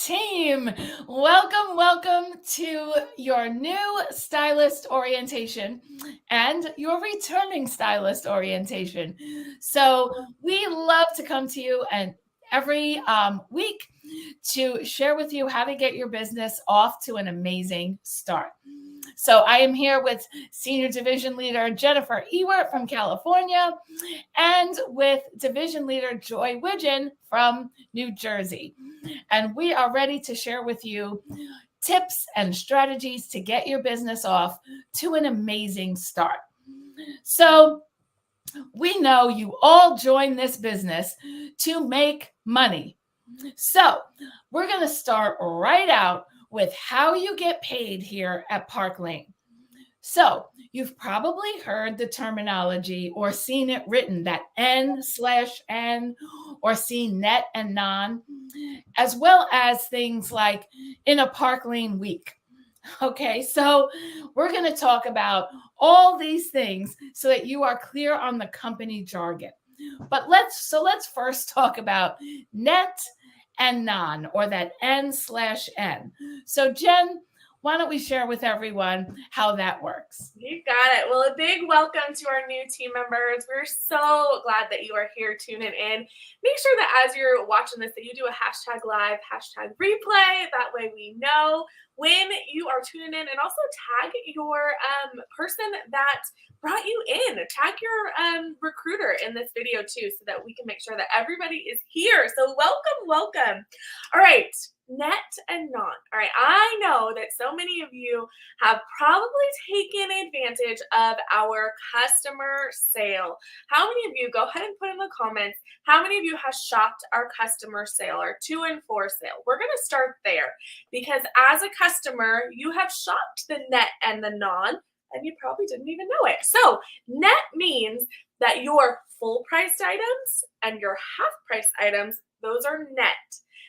team. Welcome to your new stylist orientation and your returning stylist orientation. So we love to come to you and every week to share with you how to get your business off to an amazing start. So I am here with Senior Division Leader Jennifer Ewert from California and with Division Leader Joy Widgeon from New Jersey. And we are ready to share with you tips and strategies to get your business off to an amazing start. So we know you all join this business to make money. So we're going to start right out with how you get paid here at Park Lane. So you've probably heard the terminology or seen it written, that N/N, or seen net and non, as well as things like in a Park Lane week. Okay, so we're going to talk about all these things so that you are clear on the company jargon. But let's first talk about net and non, or that N/N. So Jen, why don't we share with everyone how that works? You got it. Well, a big welcome to our new team members. We're so glad that you are here tuning in. Make sure that as you're watching this, that you do a hashtag live, hashtag replay. That way we know when you are tuning in, and also tag your person that brought you in. Tag your recruiter in this video too, so that we can make sure that everybody is here. So welcome. All right. Net and non. All right, I know that so many of you have probably taken advantage of our customer sale. How many of you, go ahead and put in the comments, how many of you have shopped our customer sale, our 2 and 4 sale? We're going to start there, because as a customer, you have shopped the net and the non, and you probably didn't even know it. So net means that your full priced items and your half priced items, those are net.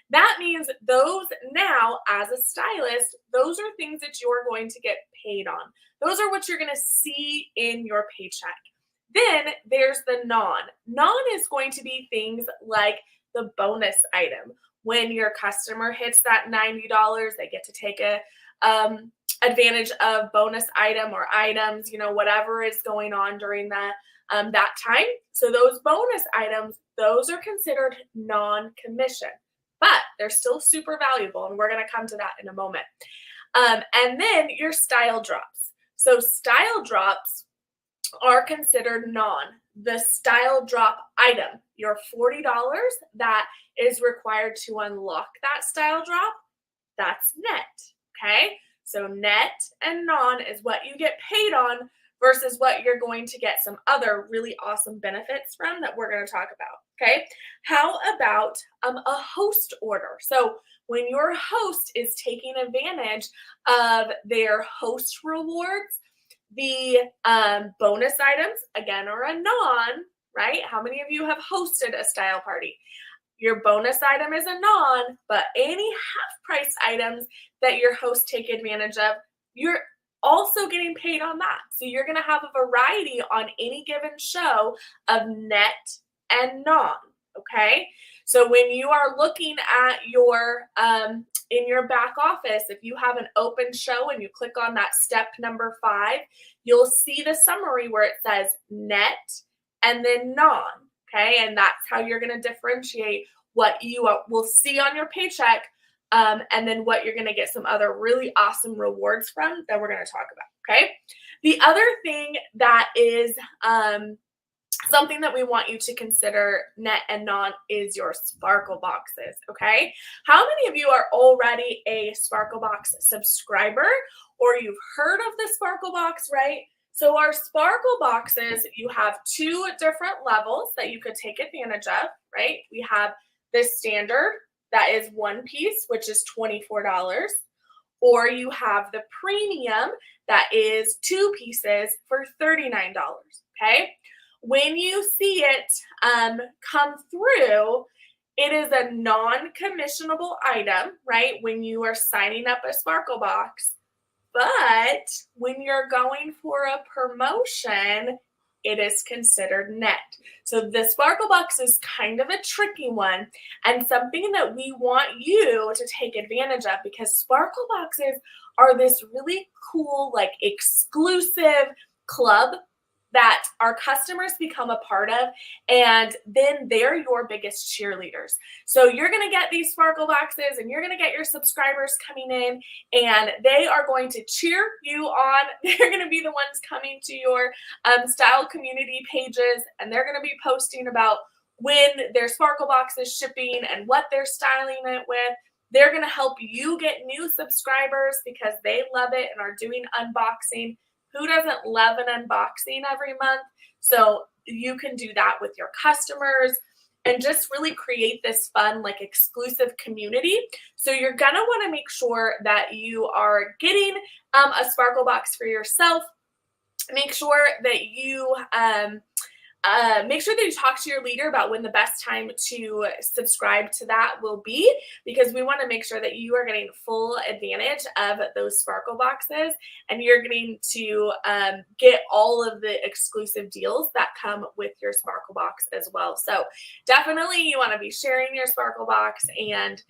That means those now, as a stylist, those are things that you're going to get paid on. Those are what you're going to see in your paycheck. Then there's the non. Non is going to be things like the bonus item. When your customer hits that $90, they get to take a advantage of bonus item or items, whatever is going on during that time. So those bonus items, those are considered non-commission. But they're still super valuable, and we're going to come to that in a moment. And then your style drops. So style drops are considered non. The style drop item, your $40 that is required to unlock that style drop, that's net, okay? So net and non is what you get paid on versus what you're going to get some other really awesome benefits from that we're going to talk about, okay? How about a host order? So when your host is taking advantage of their host rewards, the bonus items, again, are a non, right? How many of you have hosted a style party? Your bonus item is a non, but any half-price items that your hosts take advantage of, you're also getting paid on that. So you're going to have a variety on any given show of net and non, okay? So when you are looking at your in your back office, if you have an open show and you click on that step number 5, you'll see the summary where it says net and then non, okay? And that's how you're going to differentiate what you will see on your paycheck, and then what you're going to get some other really awesome rewards from that we're going to talk about, okay? The other thing that is something that we want you to consider net and non is your Sparkle boxes, okay? How many of you are already a Sparkle box subscriber, or you've heard of the Sparkle box, right? So our Sparkle boxes, you have 2 different levels that you could take advantage of, right? We have this standard that is 1 piece, which is $24, or you have the premium that is 2 pieces for $39, okay? When you see it come through, it is a non-commissionable item, right? When you are signing up a Sparkle box, but when you're going for a promotion, it is considered net. So the Sparkle Box is kind of a tricky one and something that we want you to take advantage of, because Sparkle Boxes are this really cool, like exclusive club that our customers become a part of, and then they're your biggest cheerleaders. So you're going to get these Sparkle Boxes and you're going to get your subscribers coming in, and they are going to cheer you on. They're going to be the ones coming to your style community pages, and they're going to be posting about when their Sparkle Box is shipping and what they're styling it with. They're going to help you get new subscribers because they love it and are doing unboxing. Who doesn't love an unboxing every month? So you can do that with your customers and just really create this fun, like exclusive community. So you're gonna want to make sure that you are getting a Sparkle Box for yourself. Make sure that you talk to your leader about when the best time to subscribe to that will be, because we want to make sure that you are getting full advantage of those Sparkle Boxes, and you're getting to get all of the exclusive deals that come with your Sparkle Box as well. So definitely you want to be sharing your Sparkle Box and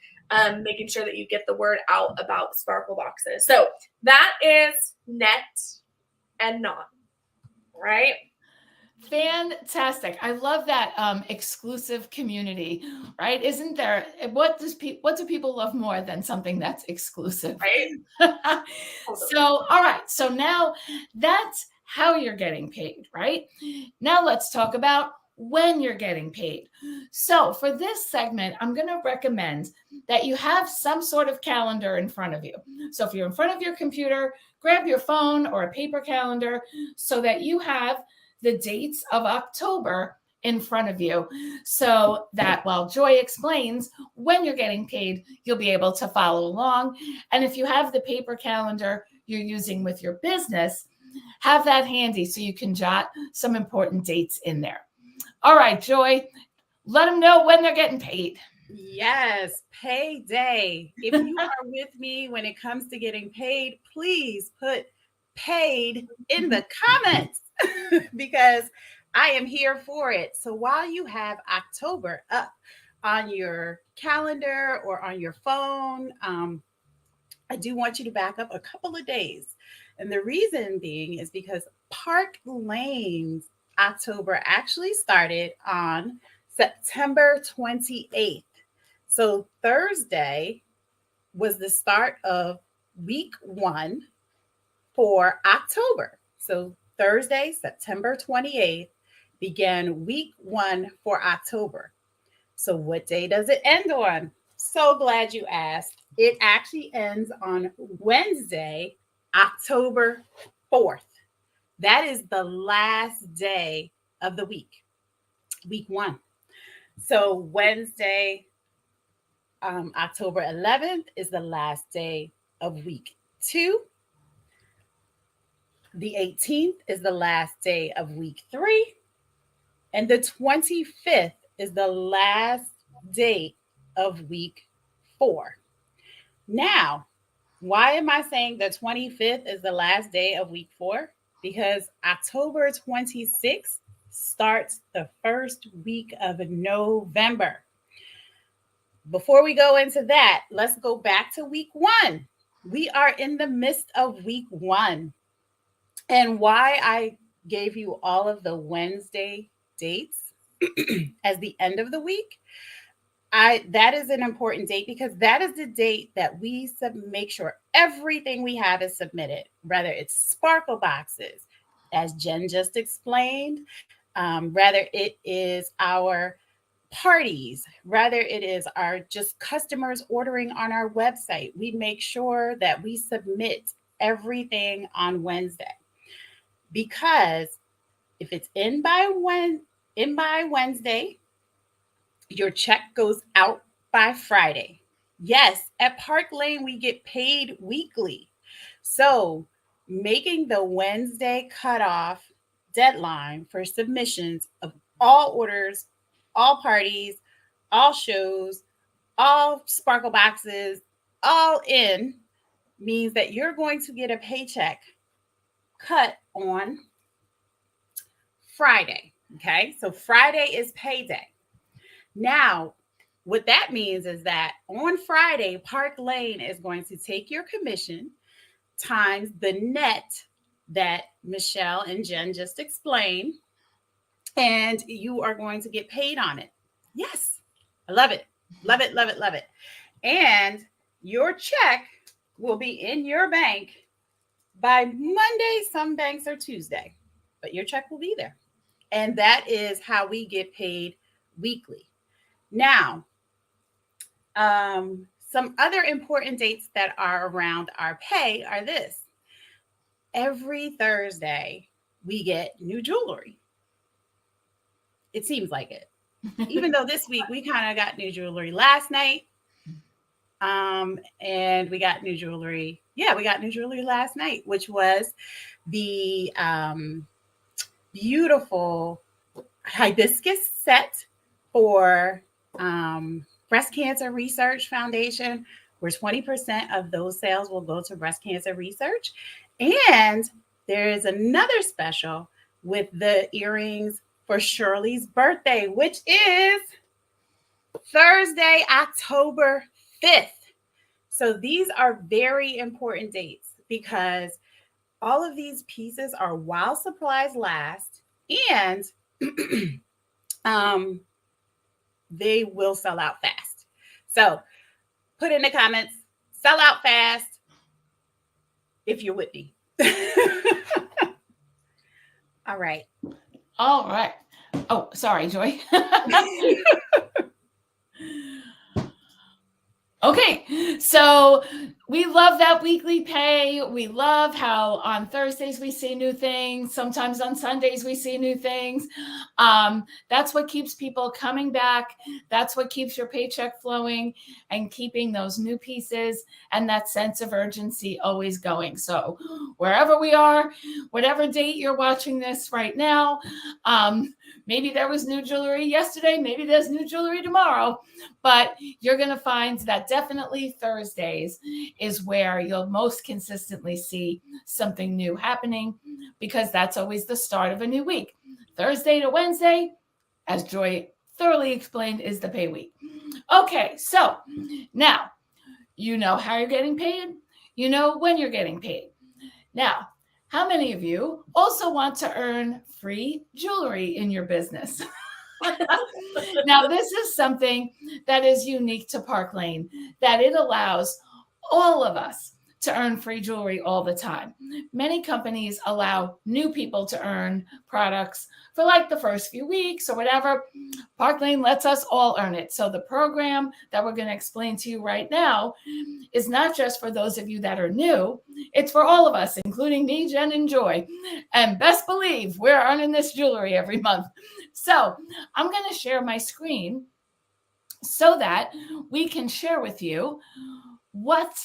making sure that you get the word out about Sparkle Boxes. So that is net and not, right? Fantastic. I love that exclusive community, right? Isn't there, what do people love more than something that's exclusive? Right. So, all right. So now that's how you're getting paid, right? Now let's talk about when you're getting paid. So for this segment, I'm going to recommend that you have some sort of calendar in front of you. So if you're in front of your computer, grab your phone or a paper calendar so that you have the dates of October in front of you, so that while Joy explains when you're getting paid, you'll be able to follow along. And if you have the paper calendar you're using with your business, have that handy so you can jot some important dates in there. All right, Joy, let them know when they're getting paid. Yes, payday. If you are with me when it comes to getting paid, please put paid in the comments because I am here for it. So while you have October up on your calendar or on your phone, I do want you to back up a couple of days. And the reason being is because Park Lane's October actually started on September 28th. So Thursday was the start of week 1 for October. So Thursday, September 28th, began week 1 for October. So what day does it end on? So glad you asked. It actually ends on Wednesday, October 4th. That is the last day of the week 1. So Wednesday, October 11th is the last day of week 2. The 18th is the last day of week 3. And the 25th is the last date of week 4. Now, why am I saying the 25th is the last day of week 4? Because October 26th starts the first week of November. Before we go into that, let's go back to week 1. We are in the midst of week 1. And why I gave you all of the Wednesday dates as the end of the week, that is an important date because that is the date that we make sure everything we have is submitted, whether it's Sparkle Boxes, as Jen just explained, whether it is our parties, whether it is our just customers ordering on our website. We make sure that we submit everything on Wednesday, because if it's in by Wednesday, your check goes out by Friday. Yes, at Park Lane, we get paid weekly. So making the Wednesday cutoff deadline for submissions of all orders, all parties, all shows, all Sparkle Boxes, all in, means that you're going to get a paycheck cut on Friday. Okay. So Friday is payday. Now, what that means is that on Friday, Park Lane is going to take your commission times the net that Michelle and Jen just explained, and you are going to get paid on it. Yes. I love it. Love it, love it, love it. And your check will be in your bank by Monday. Some banks are Tuesday, but your check will be there. And that is how we get paid weekly. Now, some other important dates that are around our pay are this. Every Thursday, we get new jewelry. It seems like it. Even though this week we kind of got new jewelry last night. And we got new jewelry. Yeah, we got new jewelry last night, which was the beautiful hibiscus set for Breast Cancer Research Foundation, where 20% of those sales will go to breast cancer research. And there is another special with the earrings for Shirley's birthday, which is Thursday, October 5th. So these are very important dates because all of these pieces are while supplies last, and they will sell out fast. So put in the comments, sell out fast if you're with me. All right. All right. Oh, sorry, Joy. Okay, so we love that weekly pay. We love how on Thursdays we see new things. Sometimes on Sundays we see new things. That's what keeps people coming back. That's what keeps your paycheck flowing and keeping those new pieces and that sense of urgency always going. So wherever we are, whatever date you're watching this right now, maybe there was new jewelry yesterday, maybe there's new jewelry tomorrow, but you're going to find that definitely Thursdays is where you'll most consistently see something new happening, because that's always the start of a new week. Thursday to Wednesday, as Joy thoroughly explained, is the pay week. Okay, so now you know how you're getting paid. You know when you're getting paid. Now, how many of you also want to earn free jewelry in your business? Now, this is something that is unique to Park Lane, that it allows all of us to earn free jewelry all the time. Many companies allow new people to earn products for like the first few weeks or whatever. Park Lane lets us all earn it. So the program that we're going to explain to you right now is not just for those of you that are new. It's for all of us, including me, Jen, and Joy. And best believe we're earning this jewelry every month. So I'm going to share my screen so that we can share with you what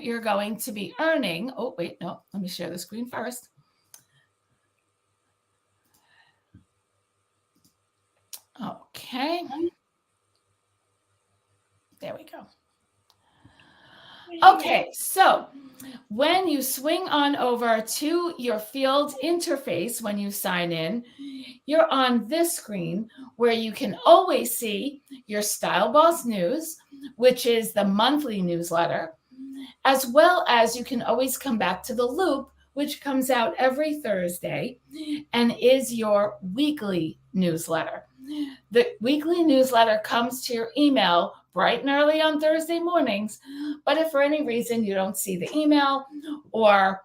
you're going to be earning. Oh, wait, no, let me share the screen first. Okay. There we go. Okay, so when you swing on over to your field interface, when you sign in, you're on this screen where you can always see your Style Boss News, which is the monthly newsletter, as well as you can always come back to the Loop, which comes out every Thursday and is your weekly newsletter. The weekly newsletter comes to your email bright and early on Thursday mornings, but if for any reason you don't see the email or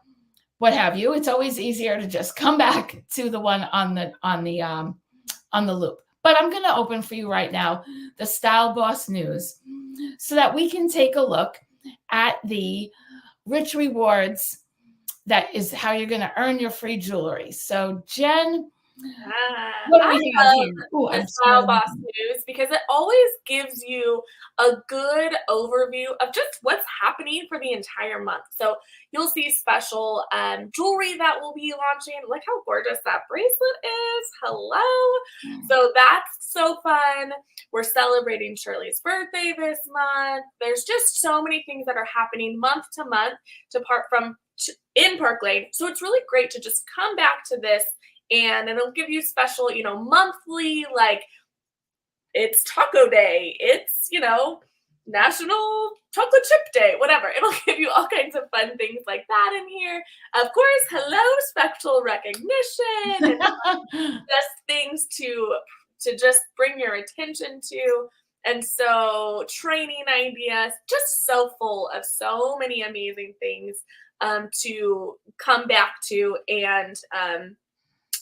what have you, it's always easier to just come back to the one on the Loop. But I'm going to open for you right now the Style Boss News so that we can take a look at the rich rewards. That is how you're going to earn your free jewelry. So, Jen, what do we have here? Ooh, the Style Boss News, because it always gives you a good overview of just what's happening for the entire month. So you'll see special jewelry that will be launching. Look how gorgeous that bracelet is. Hello. So that's so fun. We're celebrating Shirley's birthday this month. There's just so many things that are happening month to month in Park Lane. So it's really great to just come back to this and it'll give you special, monthly, like it's Taco Day, it's, National Chocolate Chip Day, whatever. It'll give you all kinds of fun things like that in here. Of course, hello, spectral recognition, and just things to just bring your attention to. And so training ideas, just so full of so many amazing things to come back to and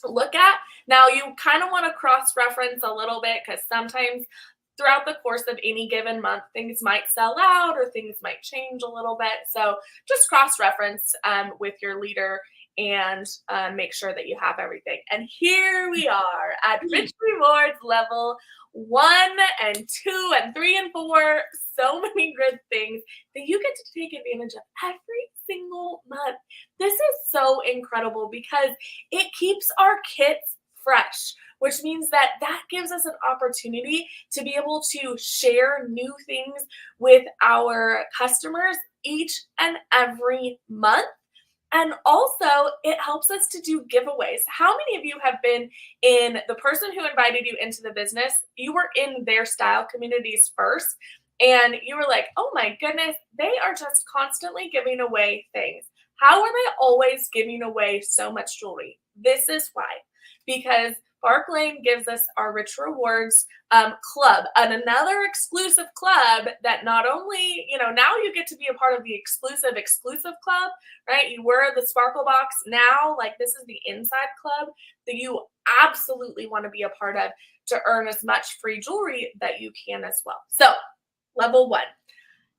look at. Now, you kind of want to cross-reference a little bit because sometimes throughout the course of any given month, things might sell out or things might change a little bit. So just cross-reference with your leader and make sure that you have everything. And here we are at Rich Rewards level 1 and 2 and 3 and 4. So many good things that you get to take advantage of every single month. This is so incredible because it keeps our kits fresh, which means that gives us an opportunity to be able to share new things with our customers each and every month. And also, it helps us to do giveaways. How many of you have been in the person who invited you into the business? You were in their style communities first, and you were like, oh my goodness, they are just constantly giving away things. How are they always giving away so much jewelry? This is why. Because Park Lane gives us our Rich Rewards club, and another exclusive club that not only, now you get to be a part of the exclusive club, right? You wear the Sparkle Box now, like this is the inside club that you absolutely want to be a part of to earn as much free jewelry that you can as well. So level 1.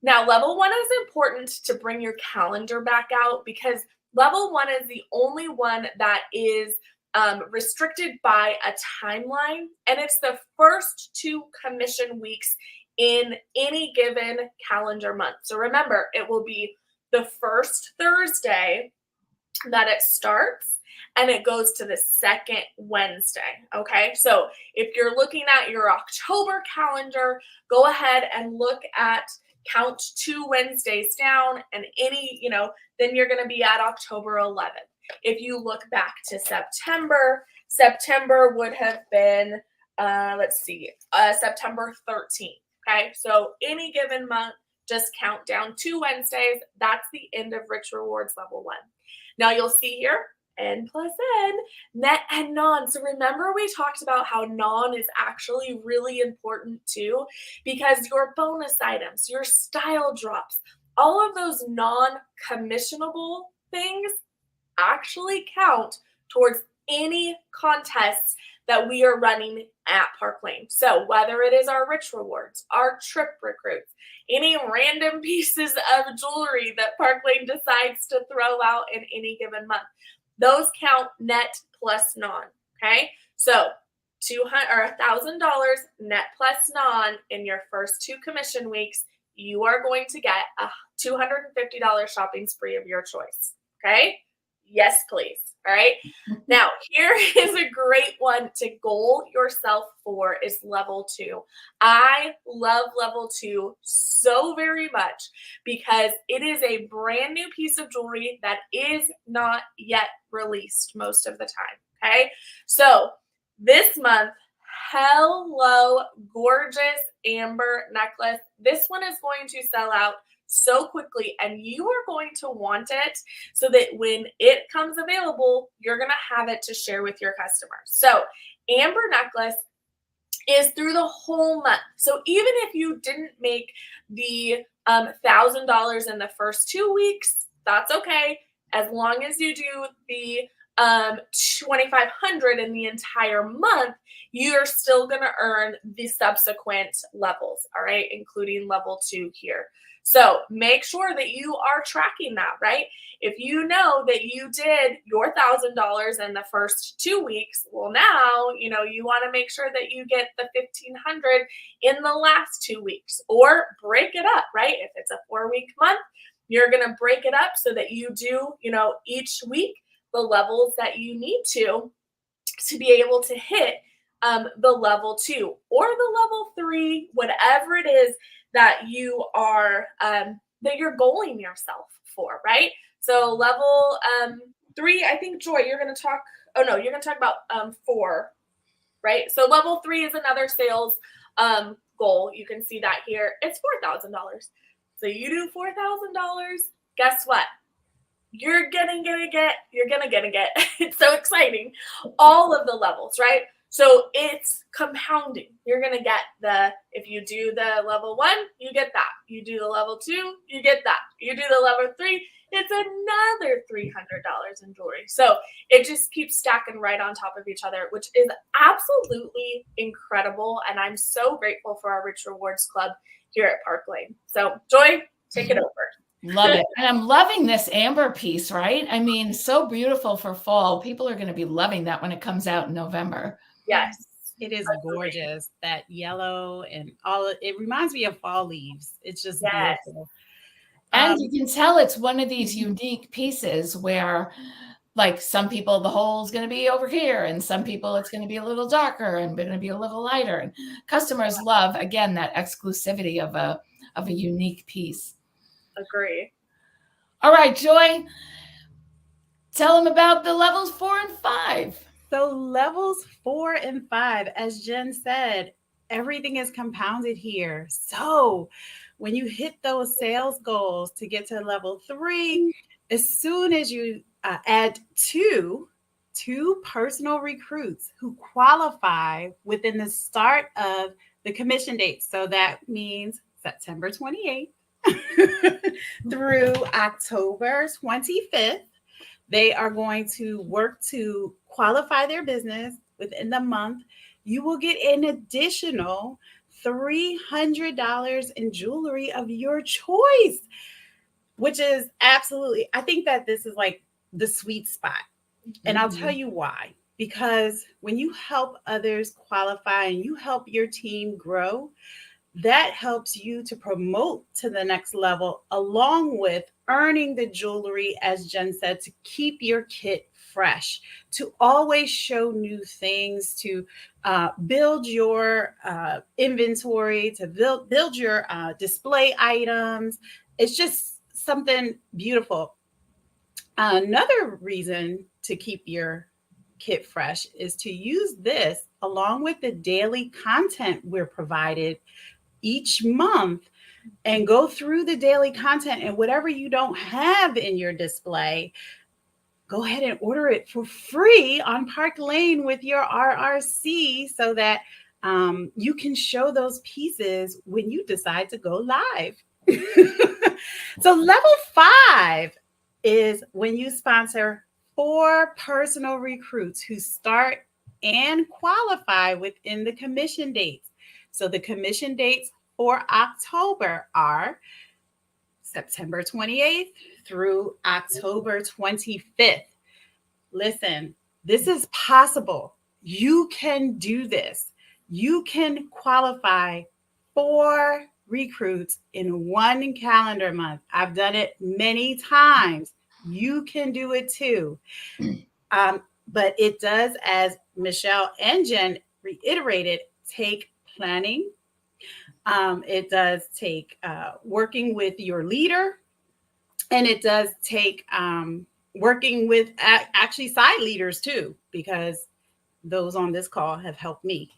Now, level 1 is important to bring your calendar back out because level 1 is the only one that is restricted by a timeline, and it's the first 2 commission weeks in any given calendar month. So remember, it will be the first Thursday that it starts, and it goes to the second Wednesday, okay? So if you're looking at your October calendar, go ahead and look at count 2 Wednesdays down, and then you're going to be at October 11th. If you look back to September would have been, September 13th, okay? So any given month, just count down 2 Wednesdays. That's the end of Rich Rewards level 1. Now you'll see here, N plus N, net and non. So remember we talked about how non is actually really important too, because your bonus items, your style drops, all of those non-commissionable things actually count towards any contests that we are running at Park Lane. So whether it is our Rich Rewards, our trip recruits, any random pieces of jewelry that Park Lane decides to throw out in any given month, those count net plus non, okay? So $1,000 net plus non in your first 2 commission weeks, you are going to get a $250 shopping spree of your choice, okay? Yes, please. All right. Now, here is a great one to goal yourself for is level 2. I love level 2 so very much because it is a brand new piece of jewelry that is not yet released most of the time. Okay. So this month, hello, gorgeous amber necklace. This one is going to sell out so quickly, and you are going to want it so that when it comes available, you're going to have it to share with your customers. So amber necklace is through the whole month. So even if you didn't make the $1,000 in the first 2 weeks, that's okay. As long as you do the $2,500 in the entire month, you're still going to earn the subsequent levels, all right, including level 2 here. So make sure that you are tracking that, right? If you know that you did your $1,000 in the first 2 weeks, well, now, you want to make sure that you get the $1,500 in the last 2 weeks, or break it up, right? If it's a 4-week month, you're going to break it up so that you do, each week the levels that you need to be able to hit the level 2 or the level 3, whatever it is that you are that you're goaling yourself for, right? So level 3, I think Joy, you're going to talk oh no, you're going to talk about 4, right? So level 3 is another sales goal. You can see that here. It's $4,000. So you do $4,000. Guess what? You're gonna get. It's so exciting. All of the levels, right? So it's compounding. You're gonna get if you do the level 1, you get that. You do the level 2, you get that. You do the level 3, it's another $300 in jewelry. So it just keeps stacking right on top of each other, which is absolutely incredible. And I'm so grateful for our Rich Rewards Club here at Park Lane. So Joy, take it over. Love it. And I'm loving this amber piece, right? I mean, so beautiful for fall. People are going to be loving that when it comes out in November. Yes. It is gorgeous. That yellow and it reminds me of fall leaves. It's just beautiful. And you can tell it's one of these unique pieces where, like, some people, the hole's going to be over here, and some people it's going to be a little darker and going to be a little lighter. And customers love, again, that exclusivity of a unique piece. Agree. All right, Joy, tell them about the levels 4 and 5. So levels 4 and 5, as Jen said, everything is compounded here. So when you hit those sales goals to get to level 3, as soon as you add two personal recruits who qualify within the start of the commission date. So that means September 28th through October 25th. They are going to work to qualify their business within the month. You will get an additional $300 in jewelry of your choice, which is absolutely, I think that this is like the sweet spot. And I'll tell you why. Because when you help others qualify and you help your team grow, that helps you to promote to the next level, along with earning the jewelry, as Jen said, to keep your kit fresh, to always show new things, to build your inventory, to build your display items. It's just something beautiful. Another reason to keep your kit fresh is to use this along with the daily content we're provided each month, and go through the daily content, and whatever you don't have in your display, go ahead and order it for free on Park Lane with your RRC so that you can show those pieces when you decide to go live. So level 5 is when you sponsor 4 personal recruits who start and qualify within the commission dates. So the commission dates for October are September 28th through October 25th. Listen, this is possible. You can do this. You can qualify 4 recruits in 1 calendar month. I've done it many times. You can do it too. But it does, as Michelle and Jen reiterated, take planning. It does take working with your leader, and it does take working with actually side leaders too, because those on this call have helped me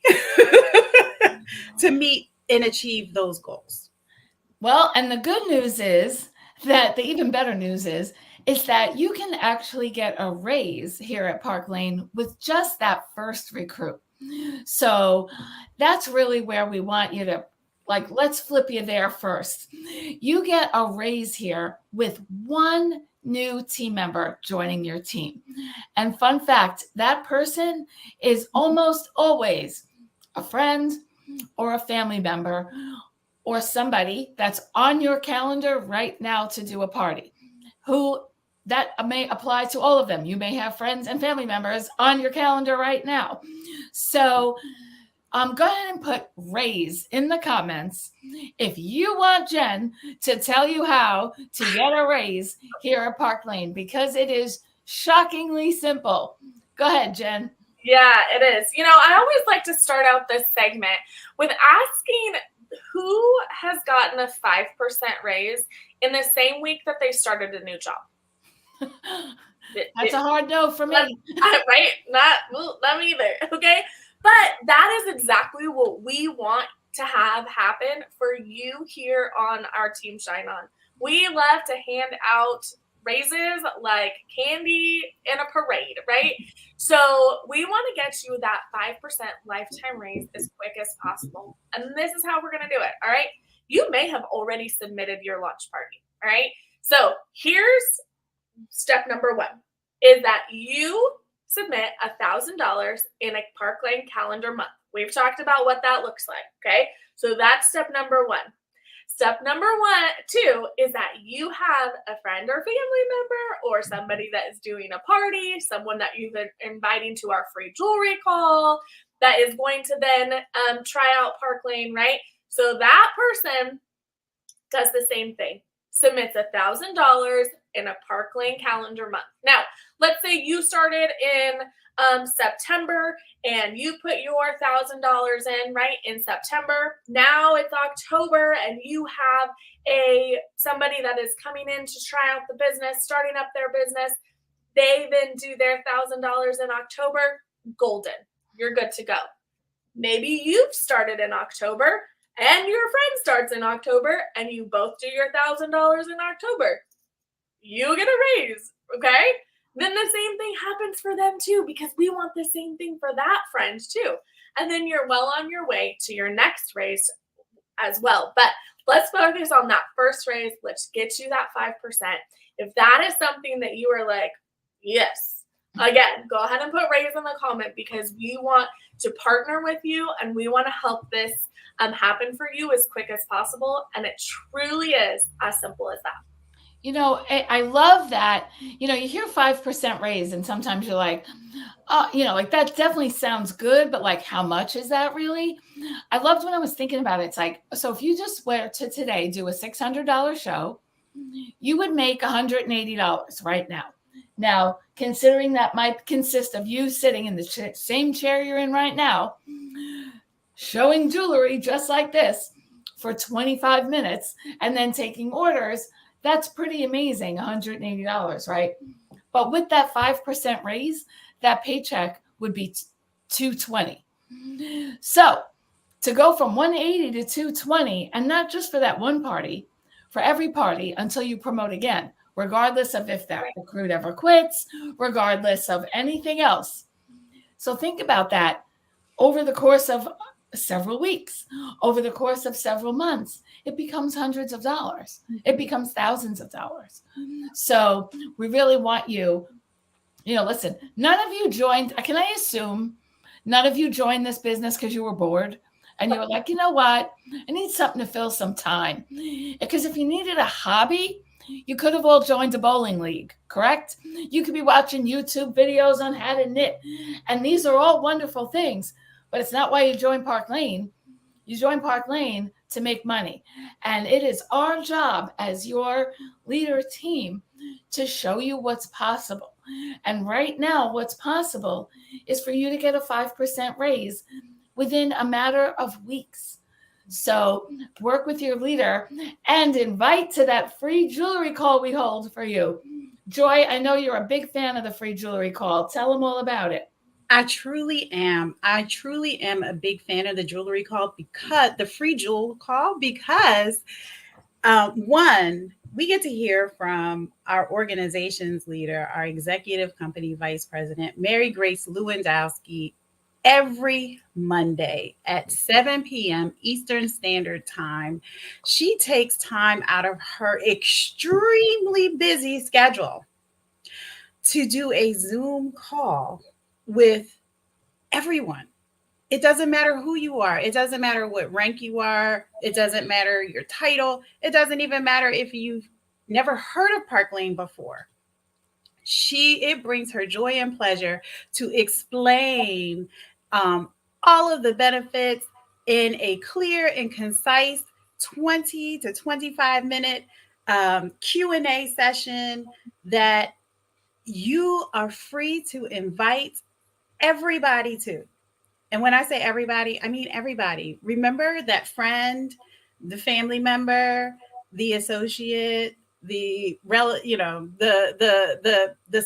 to meet and achieve those goals. Well, and the good news is that the even better news is that you can actually get a raise here at Park Lane with just that first recruit. So that's really where we want you to, like, let's flip you there first. You get a raise here with 1 new team member joining your team. And fun fact, that person is almost always a friend or a family member or somebody that's on your calendar right now to do a party, who that may apply to all of them. You may have friends and family members on your calendar right now. So go ahead and put raise in the comments if you want Jen to tell you how to get a raise here at Park Lane, because it is shockingly simple. Go ahead, Jen. Yeah, it is. You know, I always like to start out this segment with asking who has gotten a 5% raise in the same week that they started a new job. That's a hard no for me. Right? Not me either. Okay. But that is exactly what we want to have happen for you here on our Team Shine On. We love to hand out raises like candy in a parade, right? So we want to get you that 5% lifetime raise as quick as possible. And this is how we're going to do it. All right. You may have already submitted your launch party. All right. So here's step number one is that you submit $1,000 in a Park Lane calendar month. We've talked about what that looks like. Okay. So that's step number one. Step number two is that you have a friend or family member or somebody that is doing a party, someone that you've been inviting to our free jewelry call that is going to then try out Park Lane, right? So that person does the same thing, submits $1,000 in a Park Lane calendar month. Now, let's say you started in September and you put your $1,000 in right in September. Now it's October and you have somebody that is coming in to try out the business, starting up their business. They then do their $1,000 in October. Golden. You're good to go. Maybe you've started in October and your friend starts in October and you both do your $1,000 in October. You get a raise, okay? Then the same thing happens for them too, because we want the same thing for that friend too. And then you're well on your way to your next raise as well. But let's focus on that first raise. Let's get you that 5%. If that is something that you are like, yes, again, go ahead and put raise in the comment, because we want to partner with you and we want to help this happen for you as quick as possible. And it truly is as simple as that. You know, I love that. You know, you hear 5% raise and sometimes you're like, you know, like that definitely sounds good, but like, how much is that really? I loved when I was thinking about it. It's like, so if you just were to today do a $600 show, you would make $180 right now. Now, considering that might consist of you sitting in the same chair you're in right now, showing jewelry just like this for 25 minutes and then taking orders, that's pretty amazing, $180, right? But with that 5% raise, that paycheck would be $220. So to go from $180 to $220, and not just for that one party, for every party until you promote again, regardless of if that recruit ever quits, regardless of anything else. So think about that over the course of several weeks, over the course of several months, it becomes hundreds of dollars. It becomes thousands of dollars. So we really want you, you know, listen, none of you joined, can I assume none of you joined this business because you were bored and you were like, you know what, I need something to fill some time. Because if you needed a hobby, you could have all joined a bowling league, correct? You could be watching YouTube videos on how to knit. And these are all wonderful things. But it's not why you join Park Lane. You join Park Lane to make money. And it is our job as your leader team to show you what's possible. And right now, what's possible is for you to get a 5% raise within a matter of weeks. So work with your leader and invite to that free jewelry call we hold for you. Joy, I know you're a big fan of the free jewelry call. Tell them all about it. I truly am. I truly am a big fan of the jewelry call, because the free jewel call, because one, we get to hear from our organization's leader, our executive company vice president, Mary Grace Lewandowski, every Monday at 7 p.m. Eastern Standard Time. She takes time out of her extremely busy schedule to do a Zoom call with everyone. It doesn't matter who you are. It doesn't matter what rank you are. It doesn't matter your title. It doesn't even matter if you've never heard of Park Lane before. It brings her joy and pleasure to explain all of the benefits in a clear and concise 20 to 25 minute Q&A session that you are free to invite everybody to. And when I say everybody, I mean everybody. Remember that friend, the family member, the associate, the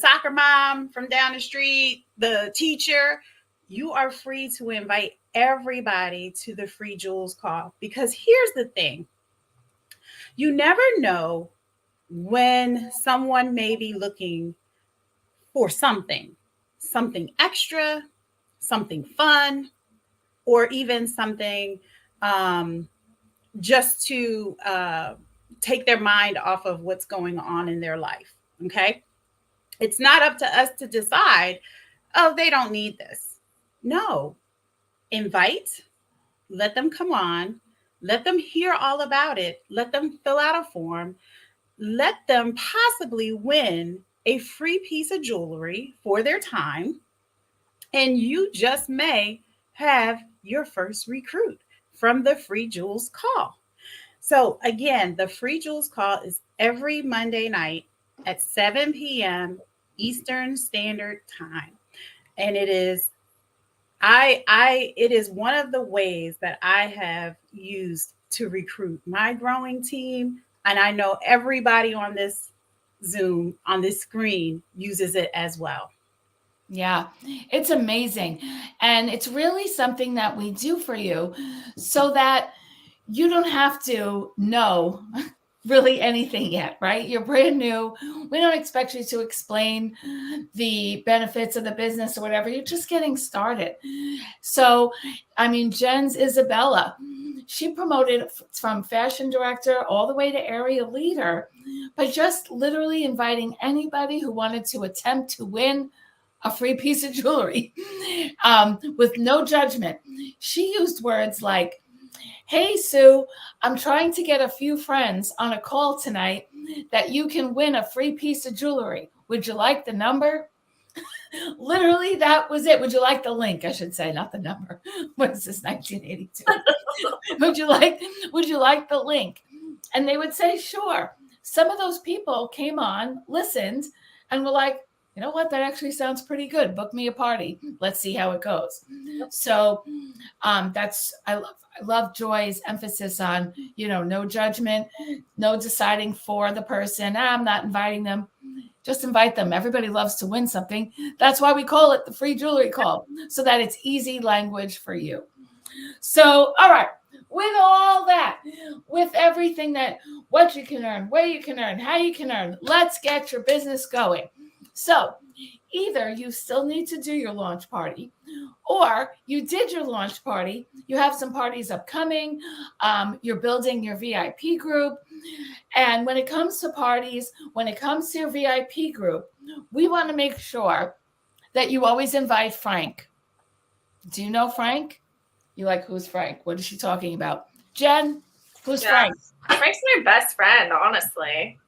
soccer mom from down the street, the teacher. You are free to invite everybody to the free jewels call, because here's the thing. You never know when someone may be looking for something extra, something fun, or even something just to take their mind off of what's going on in their life. Okay. It's not up to us to decide, oh, they don't need this. No, invite, let them come on, let them hear all about it, let them fill out a form, let them possibly win a free piece of jewelry for their time, and you just may have your first recruit from the free jewels call. So again, the free jewels call is every Monday night at 7 p.m. Eastern Standard Time. And it is it is one of the ways that I have used to recruit my growing team. And I know everybody on this Zoom, on this screen, uses it as well. Yeah, it's amazing. And it's really something that we do for you so that you don't have to know really anything yet, right? You're brand new. We don't expect you to explain the benefits of the business or whatever. You're just getting started. So, I mean, Jen's Isabella, she promoted from fashion director all the way to area leader by just literally inviting anybody who wanted to attempt to win a free piece of jewelry with no judgment. She used words like, "Hey, Sue, I'm trying to get a few friends on a call tonight that you can win a free piece of jewelry. Would you like the number?" Literally, that was it. Would you like the link? I should say, not the number. What is this, 1982? would you like the link? And they would say, sure. Some of those people came on, listened, and were like, you know what? That actually sounds pretty good. Book me a party. Let's see how it goes. So I love Joy's emphasis on, no judgment, no deciding for the person. I'm not inviting them. Just invite them. Everybody loves to win something. That's why we call it the free jewelry call, so that it's easy language for you. So, all right. With all that, with everything that what you can earn, where you can earn, how you can earn, let's get your business going. So either you still need to do your launch party, or you did your launch party, you have some parties upcoming, you're building your VIP group. And when it comes to parties, when it comes to your VIP group, we want to make sure that you always invite Frank. Do you know Frank? You like, who's Frank? What is she talking about? Jen, who's Frank? Frank's my best friend, honestly.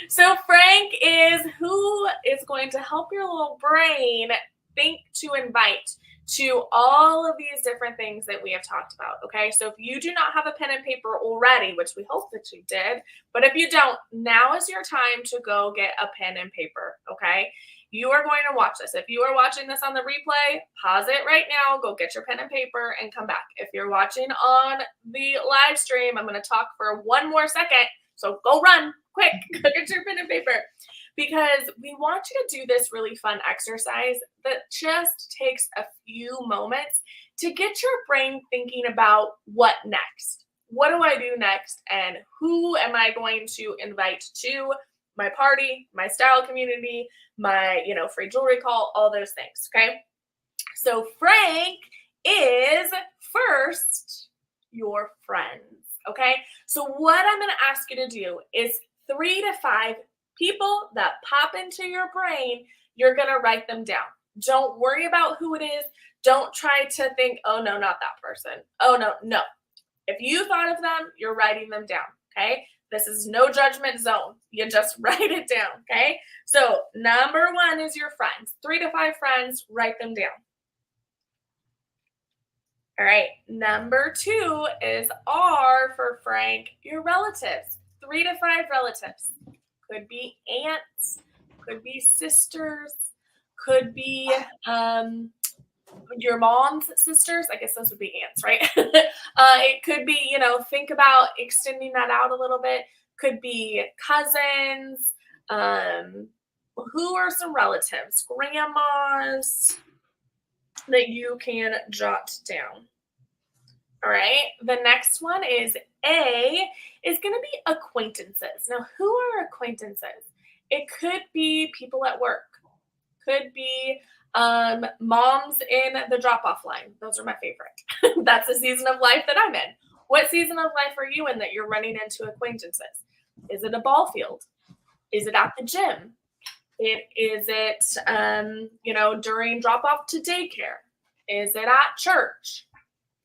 So Frank is who is going to help your little brain think to invite to all of these different things that we have talked about. Okay, so if you do not have a pen and paper already, which we hope that you did, but if you don't, now is your time to go get a pen and paper. Okay, you are going to watch this. If you are watching this on the replay, pause it right now, go get your pen and paper and come back. If you're watching on the live stream, I'm going to talk for one more second. So go run quick, go get your pen and paper, because we want you to do this really fun exercise that just takes a few moments to get your brain thinking about what next. What do I do next? And who am I going to invite to my party, my style community, my, free jewelry call, all those things. Okay. So Frank is first your friends. Okay. So what I'm going to ask you to do is 3 to 5 people that pop into your brain. You're going to write them down. Don't worry about who it is. Don't try to think, oh no, not that person. Oh no. If you thought of them, you're writing them down. Okay. This is no judgment zone. You just write it down. Okay. So number 1 is your friends. 3 to 5 friends, write them down. All right. Number 2 is R for Frank, your relatives. 3 to 5 relatives. Could be aunts, could be sisters, could be your mom's sisters. I guess those would be aunts, right? It could be, think about extending that out a little bit. could be cousins. Who are some relatives, grandmas that you can jot down? All right. The next one is A is going to be acquaintances. Now, who are acquaintances? It could be people at work, could be moms in the drop-off line. Those are my favorite. That's the season of life that I'm in. What season of life are you in that you're running into acquaintances? Is it a ball field? Is it at the gym? Is it during drop-off to daycare? Is it at church?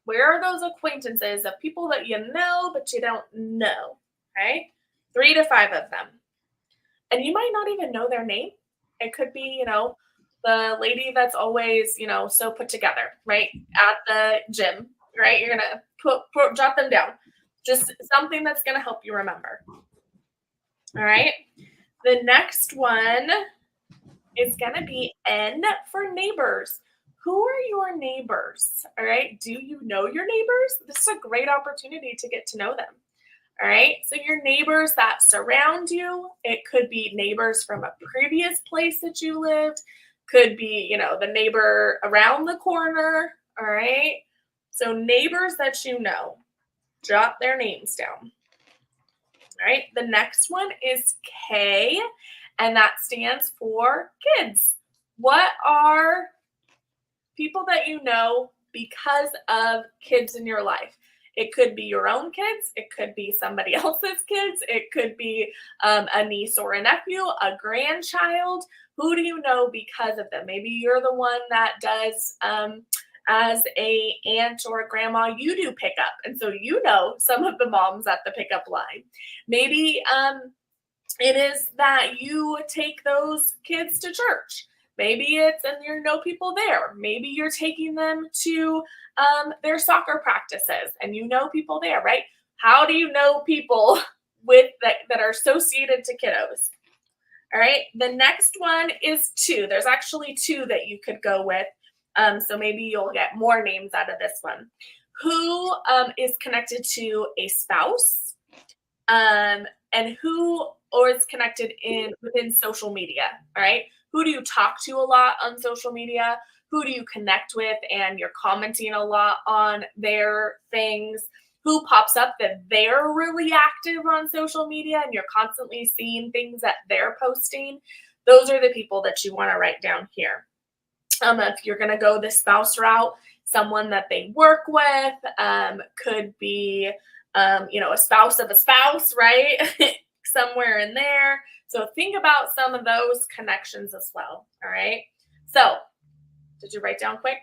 Where are those acquaintances of people that you know but you don't know? Okay, 3 to 5 of them, and you might not even know their name. It could be, the lady that's always, so put together, right, at the gym, right? You're gonna jot them down. Just something that's gonna help you remember. All right. The next one is gonna be N for neighbors. Who are your neighbors? All right. Do you know your neighbors? This is a great opportunity to get to know them. All right. So your neighbors that surround you, it could be neighbors from a previous place that you lived, could be, the neighbor around the corner. All right. So neighbors that you know, jot their names down. All right. The next one is K, and that stands for kids. What are people that you know because of kids in your life? It could be your own kids. It could be somebody else's kids. It could be a niece or a nephew, a grandchild. Who do you know because of them? Maybe you're the one that does, as a aunt or a grandma, you do pickup. And so you know some of the moms at the pickup line. Maybe it is that you take those kids to church. Maybe it's, and you know people there. Maybe you're taking them to their soccer practices and you know people there, right? How do you know people with that are associated to kiddos? All right. The next one is 2. There's actually 2 that you could go with. So maybe you'll get more names out of this one. Who is connected to a spouse, and who or is connected within social media? All right. Who do you talk to a lot on social media? Who do you connect with and you're commenting a lot on their things? Who pops up that they're really active on social media and you're constantly seeing things that they're posting? Those are the people that you want to write down here. If you're going to go the spouse route, someone that they work with, could be, a spouse of a spouse, right? Somewhere in there. So think about some of those connections as well. All right. So did you write down quick?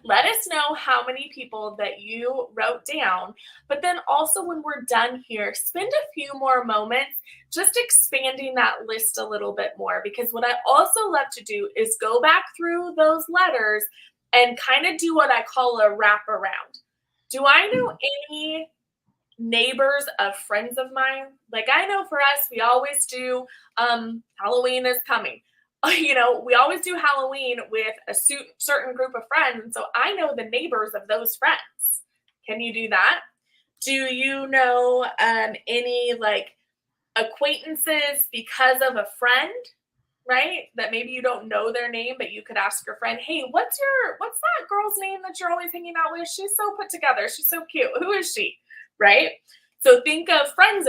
Let us know how many people that you wrote down. But then also when we're done here, spend a few more moments just expanding that list a little bit more. Because what I also love to do is go back through those letters and kind of do what I call a wrap around. Do I know any neighbors of friends of mine? Like I know for us, we always do, Halloween is coming. We always do Halloween with a certain group of friends. And so I know the neighbors of those friends. Can you do that? Do you know any like acquaintances because of a friend, right? That maybe you don't know their name, but you could ask your friend, hey, what's that girl's name that you're always hanging out with? She's so put together. She's so cute. Who is she? Right? So think of friends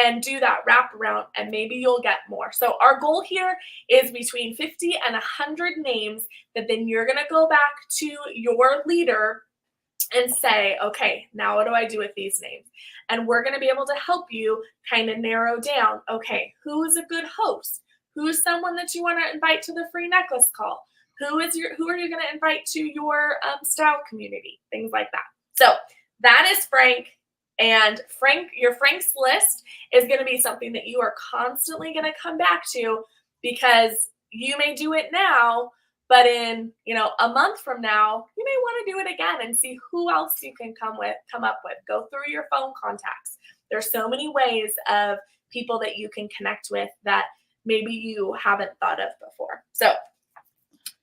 and do that wrap around and maybe you'll get more. So our goal here is between 50 and 100 names that then you're going to go back to your leader and say, okay, now what do I do with these names? And we're going to be able to help you kind of narrow down, okay, who is a good host? Who is someone that you want to invite to the free necklace call? Who are you going to invite to your style community? Things like that. So that is Frank. And your Frank's list is going to be something that you are constantly going to come back to because you may do it now, but in, a month from now, you may want to do it again and see who else you can come up with. Go through your phone contacts. There's so many ways of people that you can connect with that maybe you haven't thought of before. So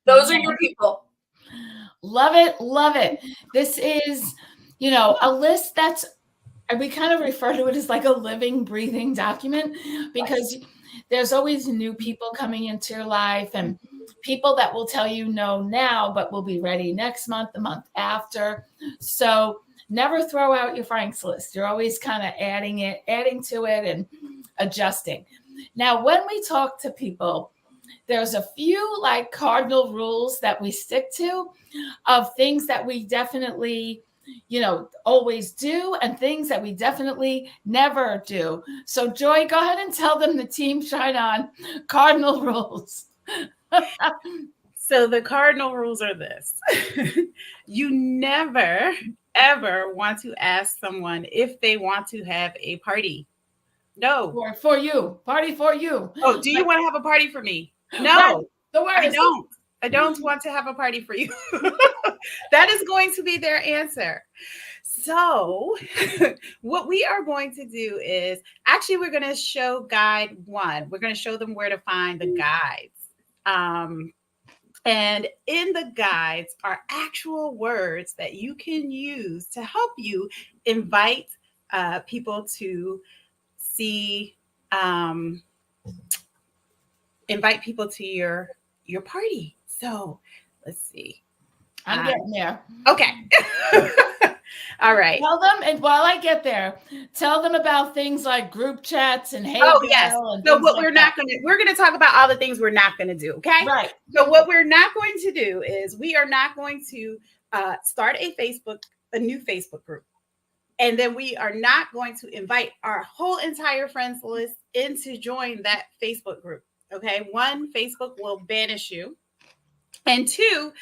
those are your people. Love it. Love it. This is, a list that's we kind of refer to it as like a living, breathing document, because there's always new people coming into your life, and people that will tell you no now, but will be ready next month, the month after. So never throw out your Frank's list. You're always kind of adding to it and adjusting. Now, when we talk to people, there's a few like cardinal rules that we stick to, of things that we definitely, always do, and things that we definitely never do. So Joy, go ahead and tell them the Team Shine On cardinal rules. So the cardinal rules are this. You never, ever want to ask someone if they want to have a party. No. For you. Party for you. Oh, do you want to have a party for me? Right. No, The worst. I don't want to have a party for you. That is going to be their answer. So what we are going to do is, actually, we're going to show guide 1. We're going to show them where to find the guides. And in the guides are actual words that you can use to help you invite people to see, invite people to your party. So let's see. I'm getting there. Okay. All right. Tell them, and while I get there, tell them about things like group chats and hey. Oh, yes. So what we're going to talk about all the things we're not going to do. Okay. Right. So what we're not going to do is, we are not going to start a new Facebook group. And then we are not going to invite our whole entire friends list in to join that Facebook group. Okay. 1, Facebook will banish you. And 2,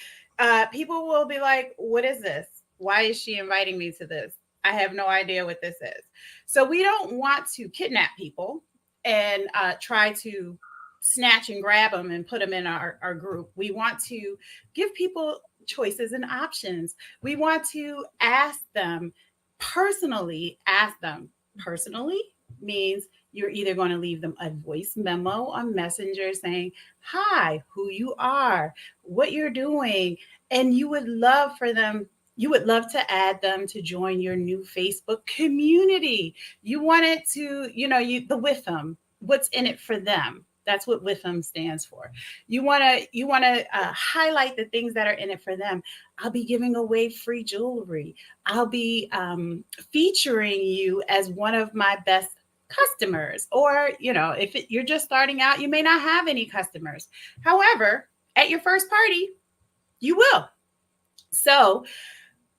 people will be like, what is this? Why is she inviting me to this? I have no idea what this is. So we don't want to kidnap people and try to snatch and grab them and put them in our group. We want to give people choices and options. We want to ask them personally. Means you're either going to leave them a voice memo on Messenger saying, hi, who you are, what you're doing. And you would love to add them to join your new Facebook community. You want it to, the with them, what's in it for them. That's what with them stands for. You want to highlight the things that are in it for them. I'll be giving away free jewelry. I'll be featuring you as one of my best customers. Or, if you're just starting out, you may not have any customers. However, at your first party, you will. So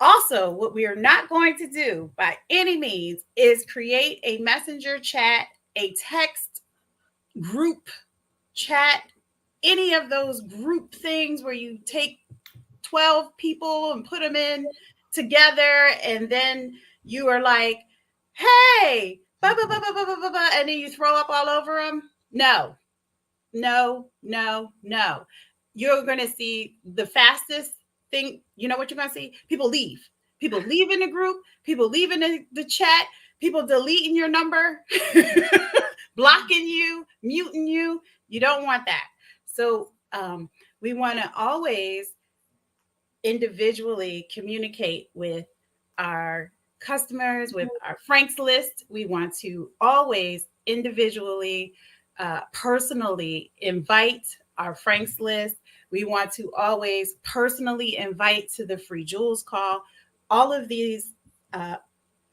also, what we are not going to do by any means is create a messenger chat, a text group chat, any of those group things where you take 12 people and put them in together, and then you are like, hey, blah, blah, blah, blah, blah, blah, blah, and then you throw up all over them. No. You're going to see the fastest thing. You know what you're going to see? People leave. People leave in the group. People leave in the chat. People deleting your number, blocking you, muting you. You don't want that. So we want to always individually communicate with our customers, with our Frank's list. We want to always individually, personally invite our Frank's list. We want to always personally invite to the free jewels call. All of these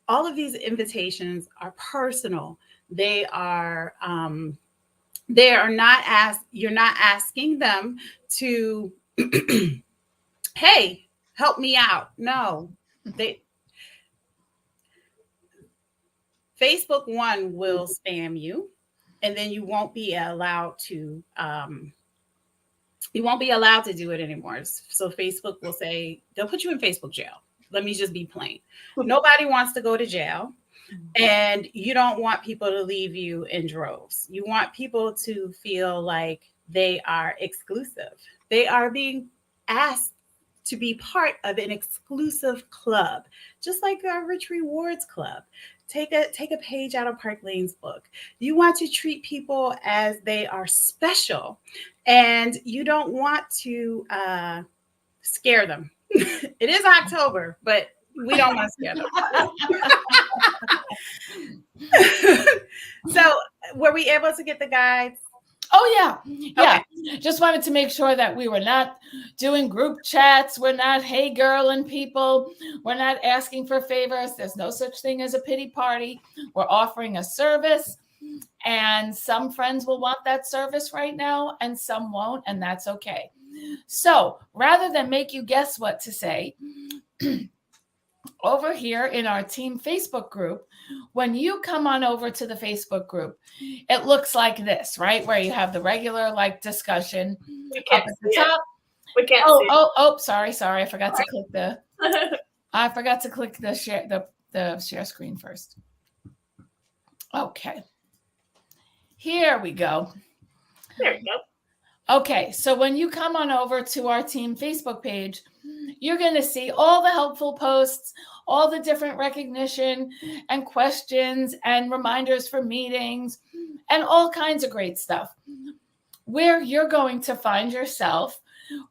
invitations are personal. They are not you're not asking them to, hey, help me out. No, Facebook one will spam you, and then you won't be allowed to do it anymore. So Facebook will say, they'll put you in Facebook jail. Let me just be plain. Nobody wants to go to jail, and you don't want people to leave you in droves. You want people to feel like they are exclusive. They are being asked to be part of an exclusive club, just like our Rich Rewards Club. Take a page out of Park Lane's book. You want to treat people as they are special, and you don't want to scare them. It is October, but We don't want to scare them. So were we able to get the guides? Oh, yeah. Yeah. Okay. Just wanted to make sure that we were not doing group chats. We're not, hey, girl and people. We're not asking for favors. There's no such thing as a pity party. We're offering a service. And some friends will want that service right now and some won't. And that's okay. So rather than make you guess what to say, over here in our team Facebook group, when you come on over to the Facebook group, it looks like this, right? Where you have the regular like discussion up at the top. We can't see it. Sorry. I forgot to click the share the share screen first. Okay. Here we go. There we go. Okay, so when you come on over to our team Facebook page, you're going to see all the helpful posts, all the different recognition and questions and reminders for meetings and all kinds of great stuff. Where you're going to find yourself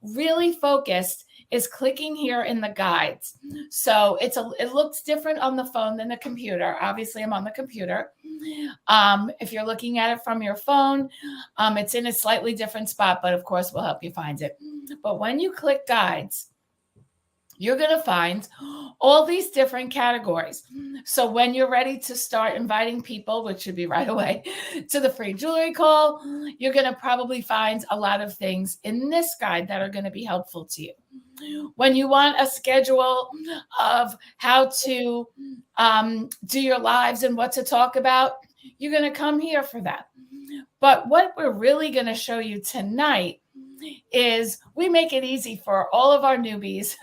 really focused is clicking here in the guides. So it looks different on the phone than the computer. Obviously, I'm on the computer. If you're looking at it from your phone, it's in a slightly different spot, but of course, we'll help you find it. But when you click guides, you're going to find all these different categories. So when you're ready to start inviting people, which should be right away, to the free jewelry call, you're going to probably find a lot of things in this guide that are going to be helpful to you. When you want a schedule of how to do your lives and what to talk about, you're going to come here for that. But what we're really going to show you tonight is we make it easy for all of our newbies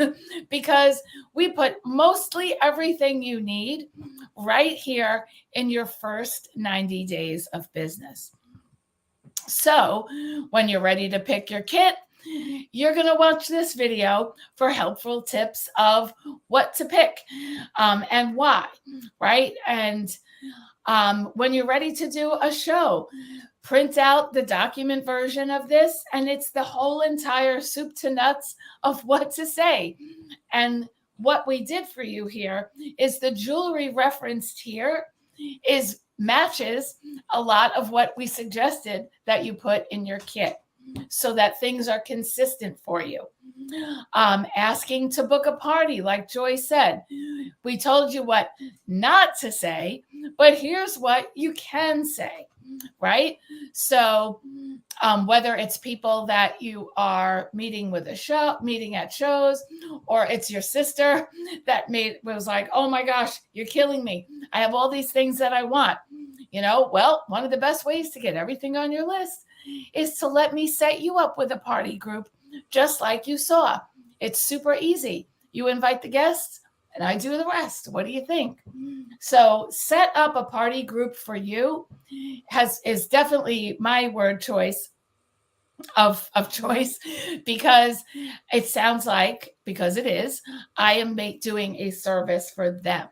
because we put mostly everything you need right here in your first 90 days of business. So when you're ready to pick your kit, you're going to watch this video for helpful tips of what to pick and why, right? And when you're ready to do a show, print out the document version of this, and it's the whole entire soup to nuts of what to say. And what we did for you here is the jewelry referenced here matches a lot of what we suggested that you put in your kit so that things are consistent for you. Asking to book a party, like Joy said, we told you what not to say, but here's what you can say, right? So whether it's people that you are meeting at shows, or it's your sister that was like, oh my gosh, you're killing me. I have all these things that I want. Well, one of the best ways to get everything on your list is to let me set you up with a party group, just like you saw. It's super easy. You invite the guests and I do the rest. What do you think? So set up a party group for you is definitely my word choice of choice, because it sounds like, because it is, I am doing a service for them.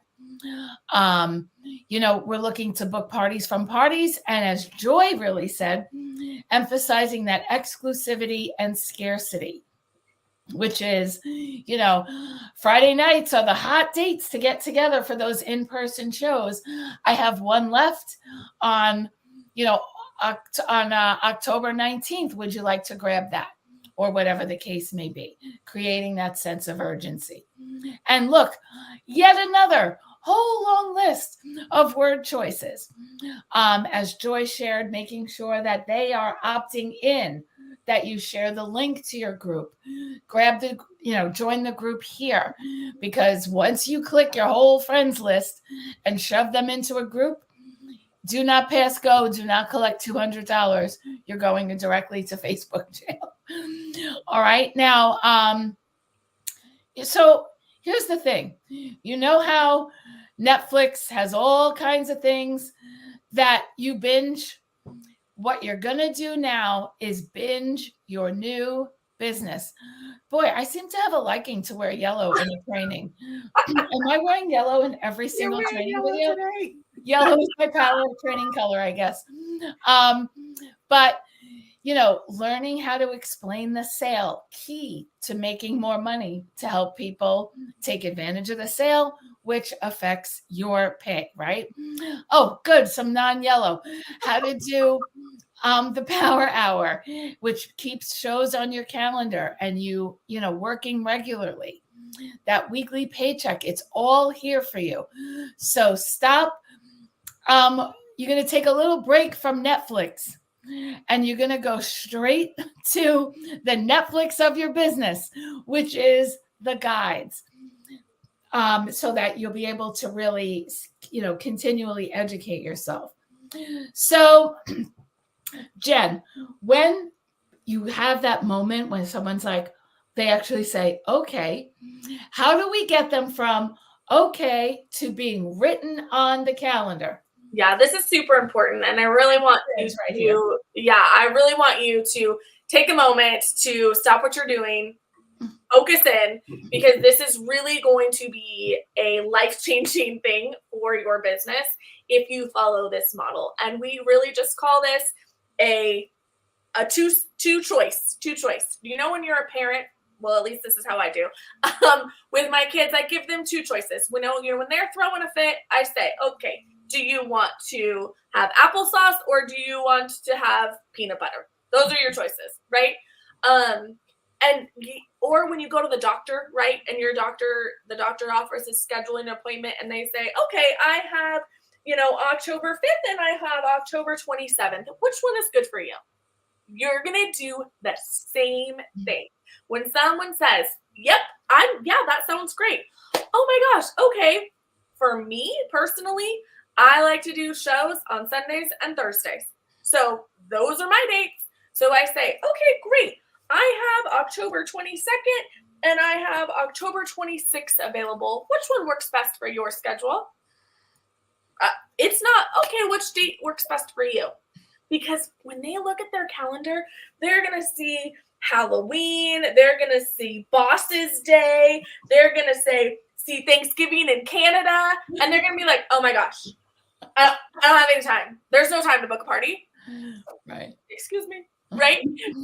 We're looking to book parties from parties. And as Joy really said, emphasizing that exclusivity and scarcity, which is, Friday nights are the hot dates to get together for those in-person shows. I have one left on, October 19th. Would you like to grab that? Or whatever the case may be, creating that sense of urgency. And look, yet another whole long list of word choices. As Joy shared, making sure that they are opting in, that you share the link to your group, join the group here, because once you click your whole friends list and shove them into a group, do not pass go, do not collect $200. You're going directly to Facebook jail. All right. Now, so here's the thing. You know how Netflix has all kinds of things that you binge? What you're going to do now is binge your new business. Boy, I seem to have a liking to wear yellow in the training. Am I wearing yellow in every single training video? Today. Yellow is my power training color, I guess. But learning how to explain the sale, key to making more money to help people take advantage of the sale, which affects your pay, right? Oh, good. Some non-yellow. How to do the power hour, which keeps shows on your calendar and working regularly. That weekly paycheck, it's all here for you. So stop. You're going to take a little break from Netflix and you're going to go straight to the Netflix of your business, which is the guides. So that you'll be able to really, continually educate yourself. So, Jen, when you have that moment when someone's like, they actually say, okay, how do we get them from okay to being written on the calendar? Yeah, this is super important. And I really want I really want you to take a moment to stop what you're doing, focus in, because this is really going to be a life-changing thing for your business if you follow this model. And we really just call this a two choice. When you're a parent, well, at least this is how I do. With my kids, I give them two choices. When they're throwing a fit, I say, okay, do you want to have applesauce or do you want to have peanut butter? Those are your choices, right? Or when you go to the doctor, right? And the doctor offers a scheduling an appointment and they say, okay, I have, October 5th and I have October 27th. Which one is good for you? You're going to do the same thing. When someone says, yep, that sounds great. Oh my gosh. Okay. For me personally, I like to do shows on Sundays and Thursdays. So those are my dates. So I say, okay, great. I have October 22nd and I have October 26th available. Which one works best for your schedule? It's not, okay, which date works best for you? Because when they look at their calendar, they're going to see Halloween. They're going to see Boss's Day. They're going to see Thanksgiving in Canada. And they're going to be like, oh my gosh, I don't have any time. There's no time to book a party. Right. Excuse me. Right?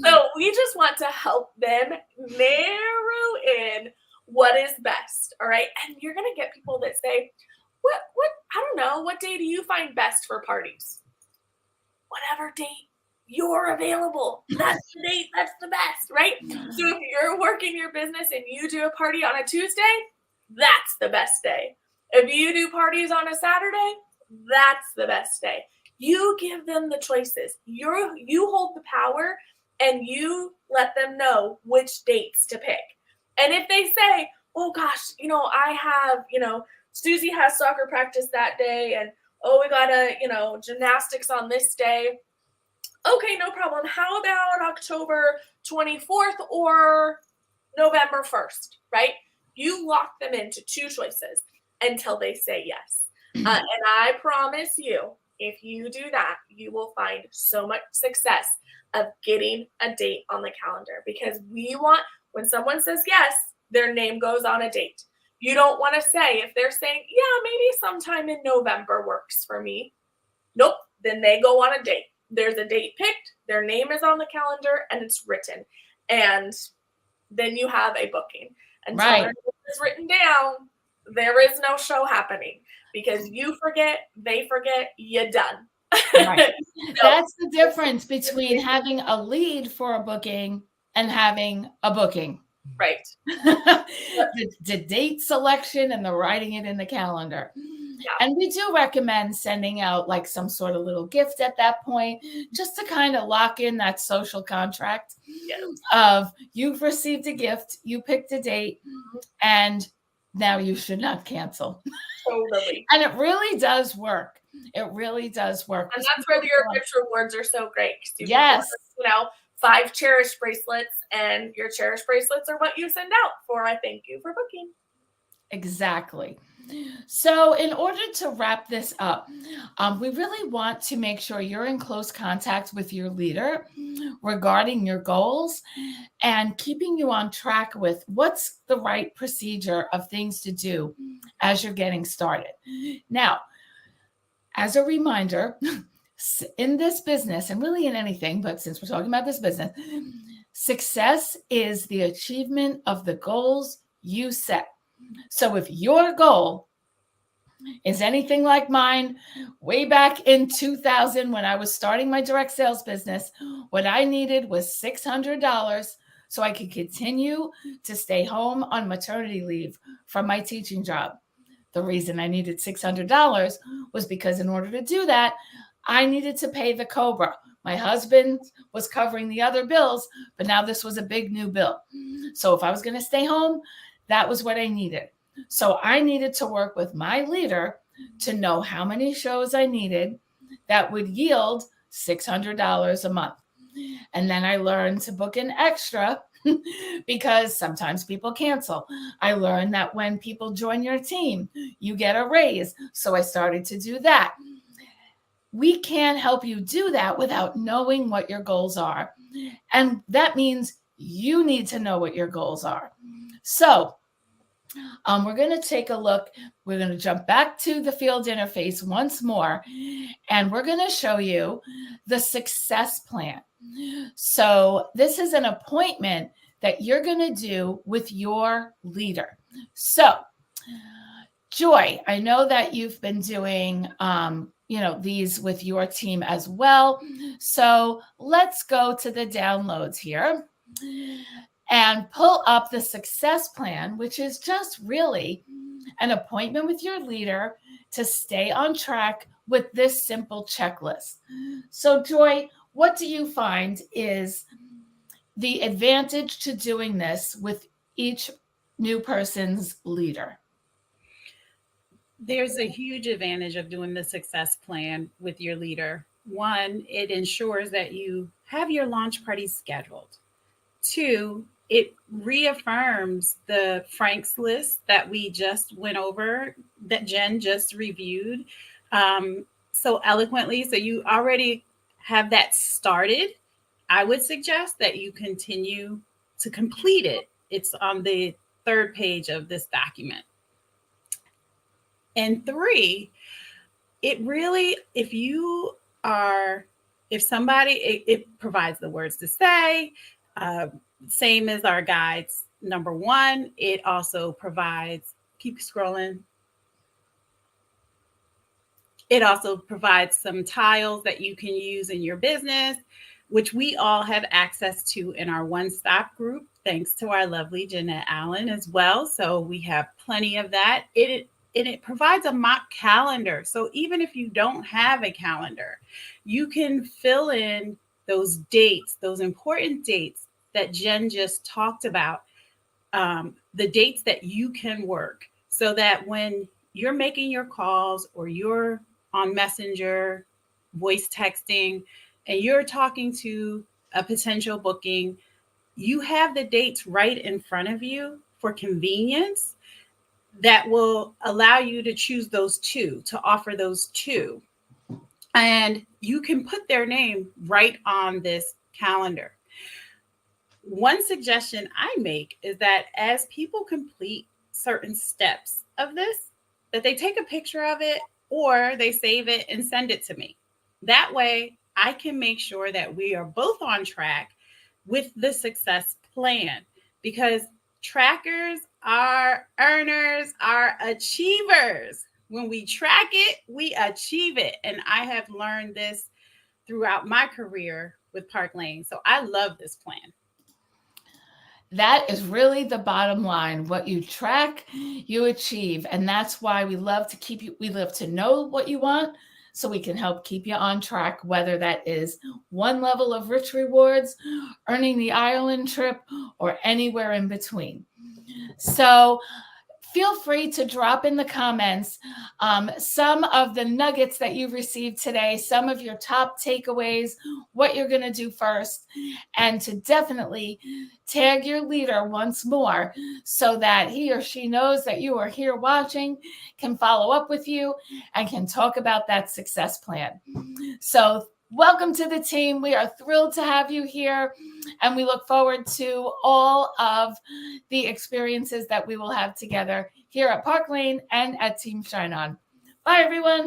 So we just want to help them narrow in what is best. All right. And you're going to get people that say, what, I don't know, what day do you find best for parties? Whatever date you're available. That's the date. That's the best, right? So if you're working your business and you do a party on a Tuesday, that's the best day. If you do parties on a Saturday, that's the best day. You give them the choices. You hold the power and you let them know which dates to pick. And if they say, oh gosh, I have, Susie has soccer practice that day and oh, we got gymnastics on this day. Okay, no problem. How about October 24th or November 1st, right? You lock them into two choices until they say yes. And I promise you, if you do that, you will find so much success of getting a date on the calendar because we want, when someone says yes, their name goes on a date. You don't want to say, if they're saying, yeah, maybe sometime in November works for me. Nope. Then they go on a date. There's a date picked, their name is on the calendar, and it's written. And then you have a booking. Until their name is written down, there is no show happening because you forget, they forget, you're done. Right. That's the difference between having a lead for a booking and having a booking. Right. The date selection and the writing it in the calendar. Yeah. And we do recommend sending out like some sort of little gift at that point, just to kind of lock in that social contract of you've received a gift, you picked a date, and now you should not cancel. Totally. And it really does work. It really does work. And that's where your gift rewards are so great. Yes. 5 Cherish bracelets, and your Cherish bracelets are what you send out for a thank you for booking. Exactly. So in order to wrap this up, we really want to make sure you're in close contact with your leader regarding your goals and keeping you on track with what's the right procedure of things to do as you're getting started. Now, as a reminder, in this business, and really in anything, but since we're talking about this business, success is the achievement of the goals you set. So if your goal is anything like mine, way back in 2000 when I was starting my direct sales business, what I needed was $600 so I could continue to stay home on maternity leave from my teaching job. The reason I needed $600 was because in order to do that, I needed to pay the COBRA. My husband was covering the other bills, but now this was a big new bill. So if I was going to stay home, that was what I needed. So I needed to work with my leader to know how many shows I needed that would yield $600 a month. And then I learned to book an extra because sometimes people cancel. I learned that when people join your team, you get a raise. So I started to do that. We can't help you do that without knowing what your goals are. And that means you need to know what your goals are. So we're going to take a look. We're going to jump back to the field interface once more, and we're going to show you the success plan. So this is an appointment that you're going to do with your leader. So Joy, I know that you've been doing these with your team as well. So let's go to the downloads here and pull up the success plan, which is just really an appointment with your leader to stay on track with this simple checklist. So Joy, what do you find is the advantage to doing this with each new person's leader? There's a huge advantage of doing the success plan with your leader. One, it ensures that you have your launch party scheduled. Two, it reaffirms the Frank's list that we just went over, that Jen just reviewed so eloquently. So you already have that started. I would suggest that you continue to complete it. It's on the third page of this document. And three, it really, it provides the words to say, same as our guides. Number one, it also provides, keep scrolling. It also provides some tiles that you can use in your business, which we all have access to in our one-stop group, thanks to our lovely Jeanette Allen as well. So we have plenty of that. It provides a mock calendar. So even if you don't have a calendar, you can fill in those dates, those important dates that Jen just talked about, the dates that you can work, so that when you're making your calls or you're on Messenger, voice texting, and you're talking to a potential booking, you have the dates right in front of you for convenience that will allow you to choose those two, to offer those two. And you can put their name right on this calendar. One suggestion I make is that as people complete certain steps of this, that they take a picture of it or they save it and send it to me. That way I can make sure that we are both on track with the success plan, because trackers are earners, are achievers. When we track it, we achieve it. And I have learned this throughout my career with Park Lane. So I love this plan. That is really the bottom line. What you track, you achieve. And that's why we love to know what you want, so we can help keep you on track, whether that is one level of rich rewards, earning the Ireland trip, or anywhere in between. So feel free to drop in the comments some of the nuggets that you've received today, some of your top takeaways, what you're going to do first, and to definitely tag your leader once more so that he or she knows that you are here watching, can follow up with you, and can talk about that success plan. So welcome to the team. We are thrilled to have you here, and we look forward to all of the experiences that we will have together here at Park Lane and at Team Shine On. Bye, everyone.